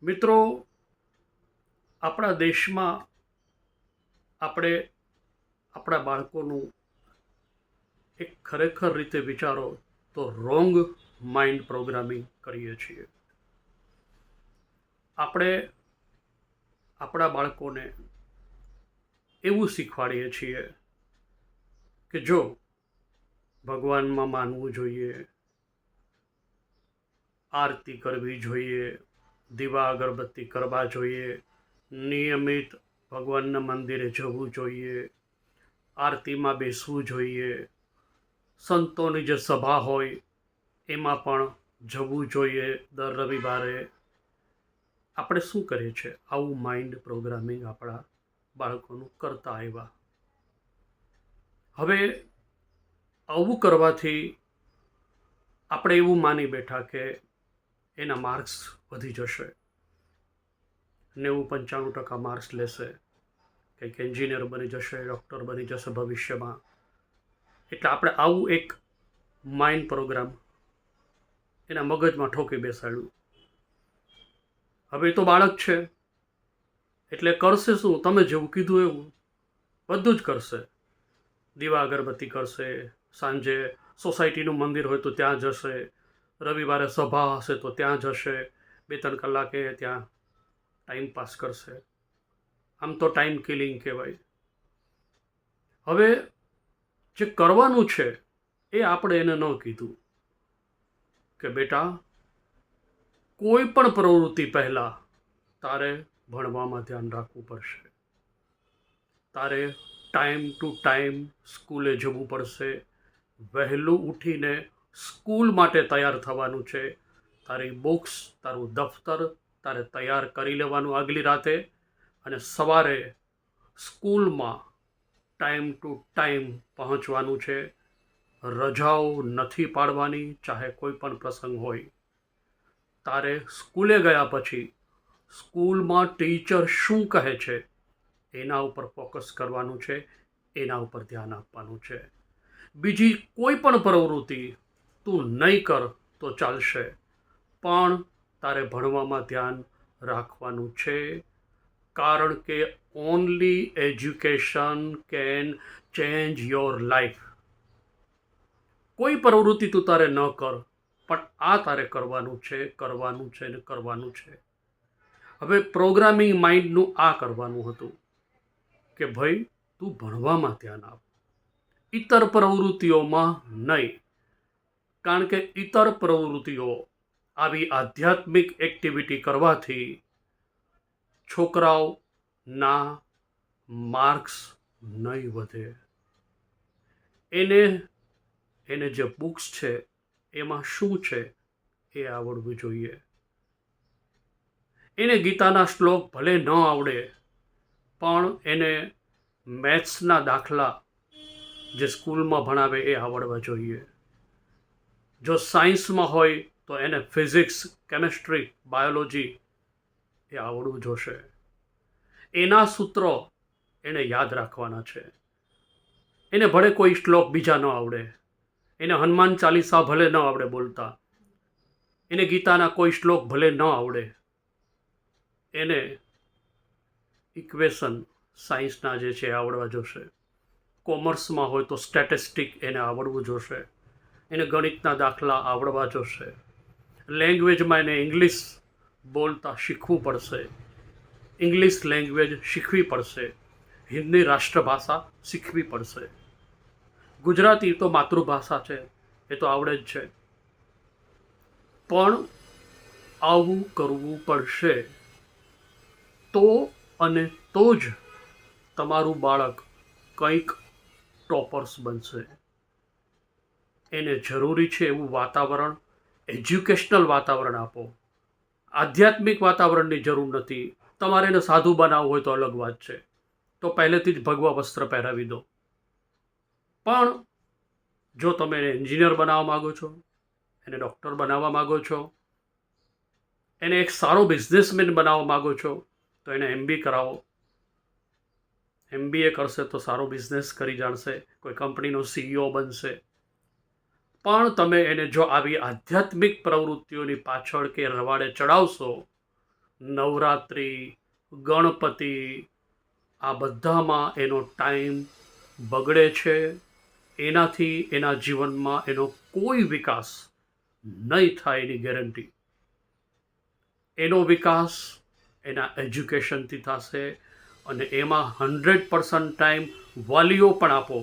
મિત્રો, આપણા દેશમાં આપણે આપણા બાળકોનું એક ખરેખર રીતે વિચારો તો રોંગ માઇન્ડ પ્રોગ્રામિંગ કરીએ છીએ. આપણે આપણા બાળકોને એવું શીખવાડીએ છીએ કે જો ભગવાનમાં માનવું જોઈએ, આરતી કરવી જોઈએ, દીવા અગરબત્તી કરવા જોઈએ, નિયમિત ભગવાનના મંદિરે જવું જોઈએ, આરતીમાં બેસવું જોઈએ, સંતોની જે સભા હોય એમાં પણ જવું જોઈએ દર રવિવારે. આપણે શું કરીએ છીએ? આવું માઇન્ડ પ્રોગ્રામિંગ આપણા બાળકોનું કરતા આવ્યા. હવે આવું કરવાથી આપણે એવું માની બેઠા કે એના માર્ક્સ વધી જશે, 90-95% માર્ક્સ લેશે, કંઈક એન્જિનિયર બની જશે, ડૉક્ટર બની જશે ભવિષ્યમાં. એટલે આપણે આવું એક માઇન્ડ પ્રોગ્રામ એના મગજમાં ઠોકી બેસાડ્યું. હવે તો બાળક છે એટલે કરશે શું? તમે જેવું કીધું એવું બધું જ કરશે. દીવા અગરબત્તી કરશે, સાંજે સોસાયટીનું મંદિર હોય તો ત્યાં જશે, રવિવારે સભા હશે તો ત્યાં જશે, 2-3 કલાકે ત્યાં ટાઈમ પાસ કરશે. આમ તો ટાઈમ કિલિંગ કહેવાય. હવે જે કરવાનું છે એ આપણે એને ન કીધું કે બેટા, કોઈ પણ પ્રવૃત્તિ પહેલાં તારે ભણવામાં ધ્યાન રાખવું પડશે, તારે ટાઈમ ટુ ટાઈમ સ્કૂલે જવું પડશે, વહેલું ઉઠીને સ્કૂલ માટે તૈયાર થવાનું છે, તારી બુક્સ, તારું દફતર તારે તૈયાર કરી લેવાનું આગલી રાતે, અને સવારે સ્કૂલમાં ટાઈમ ટુ ટાઈમ પહોંચવાનું છે. રજાઓ નથી પાડવાની, ચાહે કોઈ પણ પ્રસંગ હોય. તારે સ્કૂલે ગયા પછી સ્કૂલમાં ટીચર શું કહે છે એના ઉપર ફોકસ કરવાનું છે, એના ઉપર ધ્યાન આપવાનું છે. બીજી કોઈ પણ પ્રવૃત્તિ તું નહીં કર તો ચાલશે, પણ તારે ભણવામાં ધ્યાન રાખવાનું છે. કારણ કે only education can change your life. કોઈ પ્રવૃત્તિ તું તારે ન કર, પણ આ તારે કરવાનું છે, કરવાનું છે ને કરવાનું છે. હવે પ્રોગ્રામિંગ માઇન્ડનું આ કરવાનું હતું કે ભાઈ તું ભણવામાં ધ્યાન આપ, ઇતર પ્રવૃત્તિઓમાં નહીં. કારણ કે ઇતર પ્રવૃત્તિઓ, આવી આધ્યાત્મિક એક્ટિવિટી કરવાથી છોકરાઓના માર્ક્સ નહીં વધે. એને જે બુક્સ છે એમાં શું છે એ આવડવું જોઈએ. એને ગીતાના શ્લોક ભલે ન આવડે, પણ એને મેથ્સના દાખલા જે સ્કૂલમાં ભણાવે એ આવડવા જોઈએ. જો સાયન્સમાં હોય તો એને ફિઝિક્સ, કેમેસ્ટ્રી, બાયોલોજી એ આવડવું જોશે. એના સૂત્રો એને યાદ રાખવાના છે. એને ભલે કોઈ શ્લોક બીજા ન આવડે, એને હનુમાન ચાલીસા ભલે ન આવડે બોલતા, એને ગીતાના કોઈ શ્લોક ભલે ન આવડે, એને ઇક્વેશન સાયન્સના જે છે આવડવા જોશે. કોમર્સમાં હોય તો સ્ટેટિસ્ટિક એને આવડવું જોશે, એને ગણિતના દાખલા આવડવા જોશે. લેંગ્વેજમાં એને ઇંગ્લિશ બોલતા શીખવું પડશે, ઇંગ્લિશ લેંગ્વેજ શીખવી પડશે, હિન્દી રાષ્ટ્રભાષા શીખવી પડશે. ગુજરાતી તો માતૃભાષા છે, એ તો આવડે જ છે. પણ આવું કરવું પડશે તો અને તો જ તમારું બાળક કંઈક ટોપર્સ બનશે. એને જરૂરી છે એવું વાતાવરણ, એજ્યુકેશનલ વાતાવરણ આપો. આધ્યાત્મિક વાતાવરણની જરૂર નથી. તમારે એને સાધુ બનાવવું હોય તો અલગ વાત છે, તો પહેલેથી જ ભગવા વસ્ત્ર પહેરાવી દો. પણ જો તમે એને એન્જિનિયર બનાવવા માગો છો, એને ડૉક્ટર બનાવવા માગો છો, એને એક સારો બિઝનેસમેન બનાવવા માગો છો, તો એને MBA કરાવો. MBA કરશે તો સારો બિઝનેસ કરી જાણશે, કોઈ કંપનીનો CEO બનશે. પણ તમે એને જો આવી આધ્યાત્મિક પ્રવૃત્તિઓની પાછળ કે રવાડે ચડાવશો નવરાત્રિ, ગણપતિ, આ બધામાં એનો ટાઈમ બગડે છે. એનાથી એના જીવનમાં એનો કોઈ વિકાસ નહીં થાય એની ગેરંટી. એનો વિકાસ એના એજ્યુકેશનથી થશે અને એમાં 100% ટાઈમ વાલીઓ પણ આપો.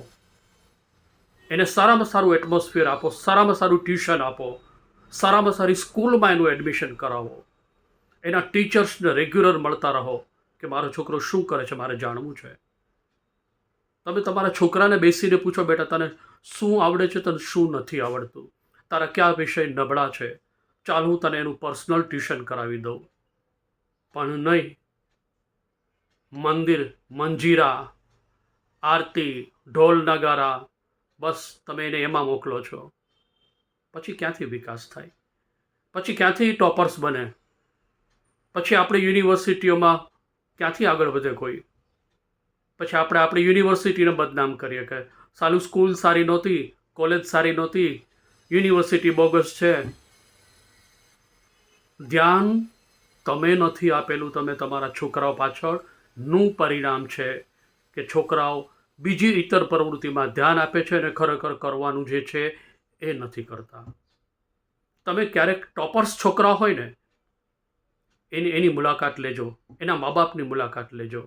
એને સારામાં સારું એટમોસ્ફિયર આપો, સારામાં સારું ટ્યુશન આપો, સારામાં સારી સ્કૂલમાં એનું એડમિશન કરાવો. એના ટીચર્સને રેગ્યુલર મળતા રહો કે મારો છોકરો શું કરે છે, મારે જાણવું છે. તમે તમારા છોકરાને બેસીને પૂછો, બેટા તને શું આવડે છે, તને શું નથી આવડતું, તારા કયા વિષય નબળા છે, ચાલ હું તને એનું પર્સનલ ટ્યુશન કરાવી દઉં. પણ નહીં, મંદિર, મંજીરા, આરતી, ઢોલ નગારા, બસ તમે એને એમાં મોકલો છો. પછી ક્યાંથી વિકાસ થાય? પછી ક્યાંથી ટોપર્સ બને? પછી આપણી યુનિવર્સિટીઓમાં ક્યાંથી આગળ વધે કોઈ? પછી આપણે આપણી યુનિવર્સિટીને બદનામ કરીએ કે સાલું સ્કૂલ સારી નહોતી, કોલેજ સારી નહોતી, યુનિવર્સિટી બોગસ છે. ધ્યાન તમે નથી આપેલું, તમે તમારા છોકરાઓ પાછળનું પરિણામ છે કે છોકરાઓ બીજી ઇતર પ્રવૃત્તિમાં ધ્યાન આપે છે અને ખરેખર કરવાનું જે છે એ નથી કરતા. તમે ક્યારેક ટોપર્સ છોકરા હોય ને એની મુલાકાત લેજો, એના મા બાપની મુલાકાત લેજો.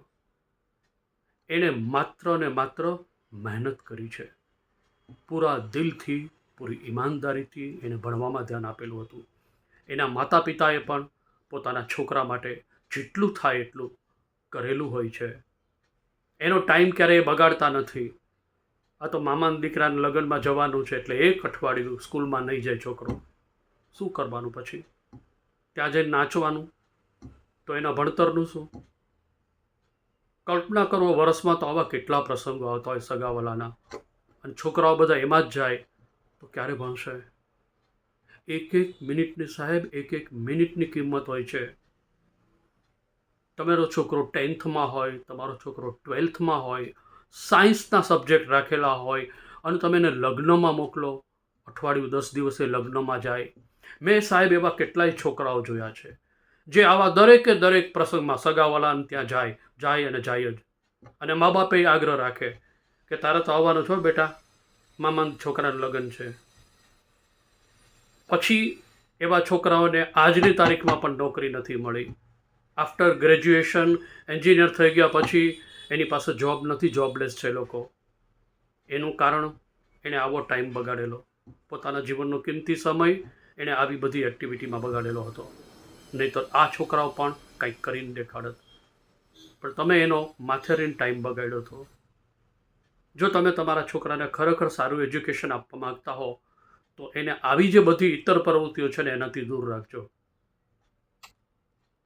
એને માત્ર ને માત્ર મહેનત કરી છે, પૂરા દિલથી, પૂરી ઈમાનદારીથી એને ભણવામાં ધ્યાન આપેલું હતું. એના માતા પિતાએ પણ પોતાના છોકરા માટે જેટલું થાય એટલું કરેલું હોય છે. એનો ટાઈમ ક્યારેય બગાડતા નથી. આ તો મામાના દીકરાના લગ્નમાં જવાનું છે એટલે એક અઠવાડિયું સ્કૂલમાં નહીં જાય છોકરો, શું કરવાનું પછી? ત્યાં જઈને નાચવાનું, તો એના ભણતરનું શું? કલ્પના કરો, વર્ષમાં તો આવા કેટલા પ્રસંગો આવતા હોય સગાવાલાના, અને છોકરાઓ બધા એમાં જ જાય તો ક્યારે ભણશે? એક મિનિટની સાહેબ, એક મિનિટની કિંમત હોય છે. તમારો છોકરો 10થમાં હોય, તમારો છોકરો 12થમાં હોય, સાયન્સના સબ્જેક્ટ રાખેલા હોય અને તમે એને લગ્નમાં મોકલો, અઠવાડિયું 10 દિવસે લગ્નમાં જાય. મેં સાહેબ એવા કેટલાય છોકરાઓ જોયા છે જે આવા દરેકે દરેક પ્રસંગમાં સગાવાલાને ત્યાં જાય અને જાય જ. અને મા બાપે આગ્રહ રાખે કે તારે તો આવવાનું છો બેટા, મામાના છોકરાનું લગ્ન છે. પછી એવા છોકરાઓને આજની તારીખમાં પણ નોકરી નથી મળી. આફ્ટર ગ્રેજ્યુએશન એન્જિનિયર થઈ ગયા પછી એની પાસે જોબ નથી, જોબલેસ છે લોકો. એનું કારણ એણે આવો ટાઈમ બગાડેલો, પોતાના જીવનનો કિંમતી સમય એણે આવી બધી એક્ટિવિટીમાં બગાડેલો હતો. નહીંતર આ છોકરાઓ પણ કંઈક કરીને દેખાડત. પણ તમે એનો માથેરીને ટાઈમ બગાડ્યો હતો. જો તમે તમારા છોકરાને ખરેખર સારું એજ્યુકેશન આપવા માગતા હો તો એને આવી જે બધી ઇતર પ્રવૃત્તિઓ છે ને એનાથી દૂર રાખજો.